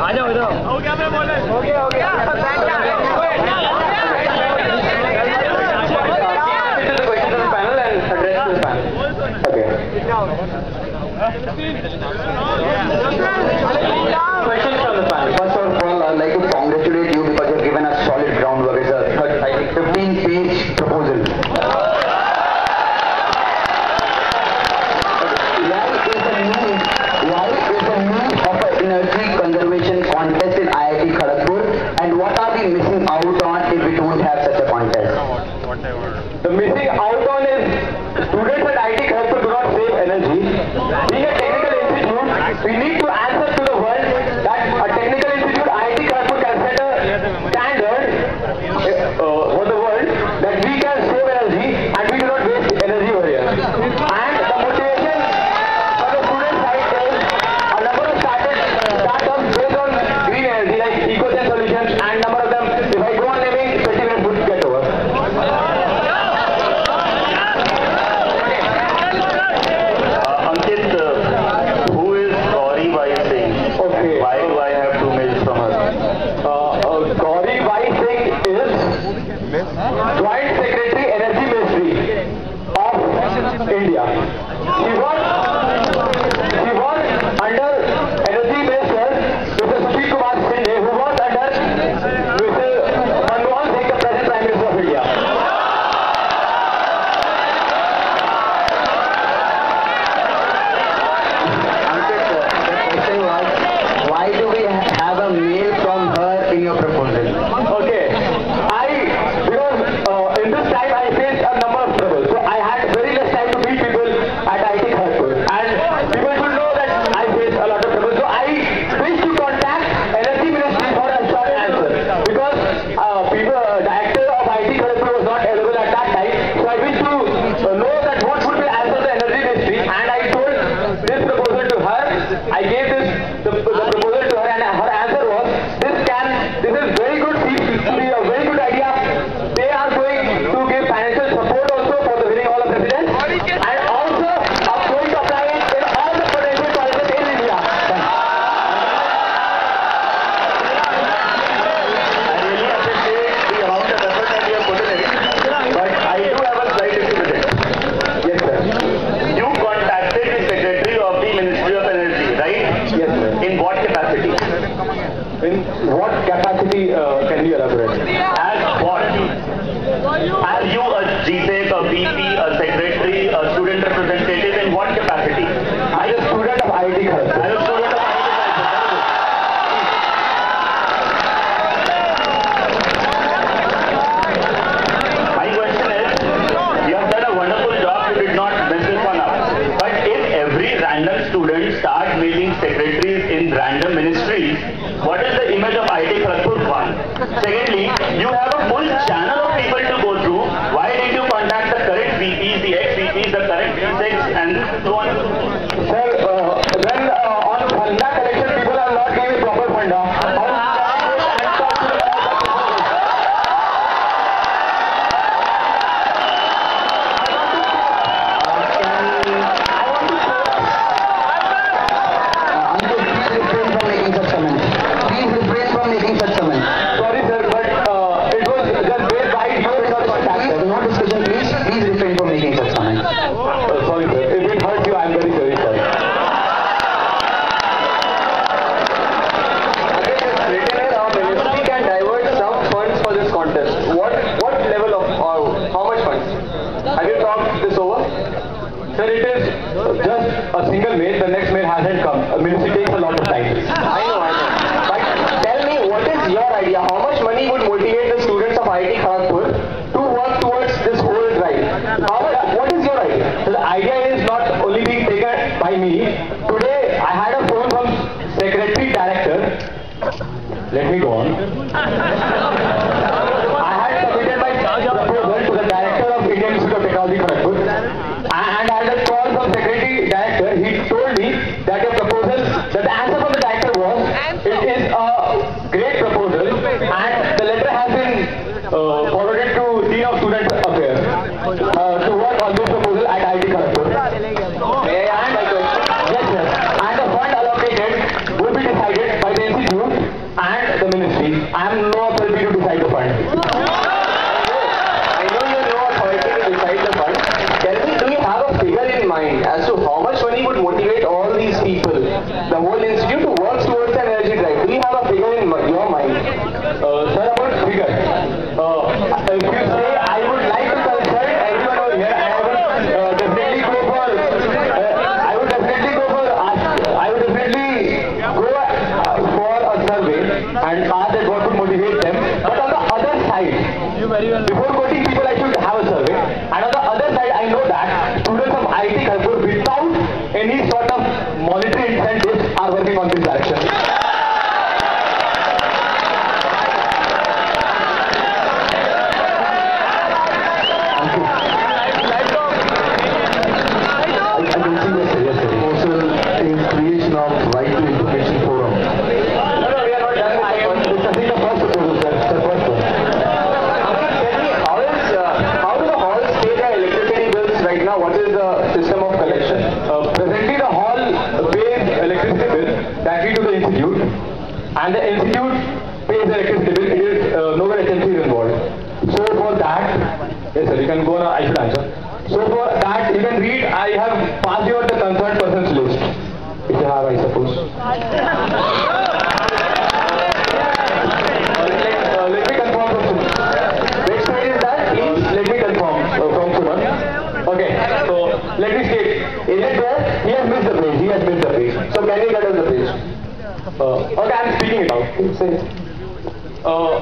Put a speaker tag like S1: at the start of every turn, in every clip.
S1: आ जाओ इधर। हो गया मैं बोले। हो गया हो गया।
S2: Panel and address the panel. Okay. Questions from the panel. First of all, I'd like to congratulate you because you've given us solid groundwork. It's a 15-page proposal. Why is the need of an energy conservation contest in IIT Kharagpur, and what are we missing out on if we don't have such a contest? The missing out on is students at IIT Kharagpur do not save energy. Being a technical institute, we need to answer to the world that a technical institute, IIT Kharagpur, can set a standard for the world that we can save energy and we do not waste energy over here. And the motivation for the student side is a number of startups based on green energy like EcoChain Solutions, and number of them, if I go on naming, 20 minutes would get over. Joint Secretary Energy Ministry of India. She was under Energy Minister Mr. Sushil Kumar Singh, who was under Mr. Manmohan Singh, the present Prime Minister of India. The question was, why do we have a mail from her in your proposal? Okay. In this time I faced a number of troubles. So I had very less time to meet people at IIT Kharagpur, and people should know that I faced a lot of trouble. So I wish to contact Energy Ministry for a short answer, because director of IIT Kharagpur was not available at that time. So I wish to know that what would be the answer of the Energy Ministry, and I told this proposal to her. I gave the proposal to her, and her answer was, this is very good, seems to be a very good idea. They are going to give financial support also for the winning hall of presidents, and also are going to apply it in all the potential colleges in India.
S3: I really appreciate the amount of effort that you have put in it, but I do have a slight issue with it.
S2: Yes, sir.
S3: You contacted the Secretary of the Ministry of Energy, right?
S2: Yes, sir.
S3: In what capacity?
S2: In what capacity can you elaborate?
S3: As what? As you a GSEC, a VP, a secretary, a student representative, in what capacity?
S2: As a student of IIT Kharagpur.
S3: As a student of My question is, you have done a wonderful job, you did not mess this one up. But if every random student starts making secretaries in random ministries, what is the image of IIT Kharagpur? One. Secondly, you have a full channel of people to go through. Why did you contact the current VPs, the ex-VPs, the current V6, and so on?
S2: Sir, when on funda collection, people are not giving proper funda. Sorry, sir, but it was just based by your contact. No discussion, please refrain from making such comments. Sorry, sir. If it hurts you, I am very sorry. Ministry can divert some funds for this contest. What level of, how much funds? Have you talked this over? Sir, it is just a single mail. The next mail hasn't come. A ministry takes a lot of time. I know. But tell me, what is your idea? How much money would motivate the students of IIT Kharagpur to work towards this whole drive? What is your idea? So the idea is not only being taken by me. Today, I had a phone from Secretary Director. Let me go on. I had submitted my proposal to the Director of Indian Institute of Technology, Kharagpur, and I had a call from Secretary Director. He told me that your proposal, that the answer from the Director was, it is a great proposal, and the letter has been forwarded to Dean of Student Affairs to work on this proposal at IIT Kharagpur. Yes, sir. And the fund allocated will be decided by the institute and ask that what would motivate them. But on the other side, before quoting people, I should have a survey. And on the other side, I know that students of IIT Kharagpur, without any sort of monetary incentives, are working on this direction. And the institute pays the electricity bill. It is nowhere HMC is involved. So for that, yes sir, you can go now. I should answer. So for that, you can read. I have passed you out the concerned persons list. If you have, I suppose. Let me confirm from Suman. Next slide is that. Please let me confirm from Suman. Okay. So let me state. Is it there? He has missed the page. He has missed the page. So can you get us the page? Okay, I'm speaking it out.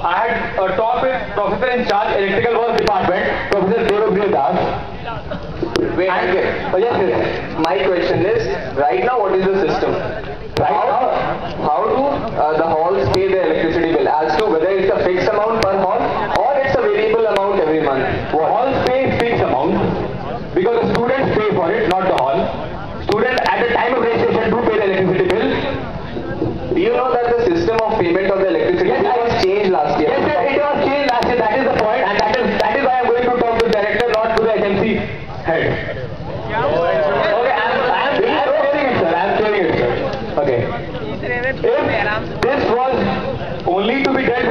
S2: I had a talk with Professor in charge Electrical Works Department, Professor Devapriya Das.
S4: Wait,
S2: yes.
S4: My question is, right now what is the system? How do the halls pay the electricity bill? As to whether it's a fixed amount per hall or it's a variable amount every month?
S2: Halls pay fixed amount because the students pay for it, not the hall. Students at the time of registration do pay the electricity bill.
S4: Do you know that the system of payment of the electricity bill was changed last year?
S2: Yes sir, it was changed last year. That is the point, and that is why I'm going to talk to the director, not to the HMC head. Okay, I'm clearing it, sir. I'm clearing it, sir. Okay. If this was only to be done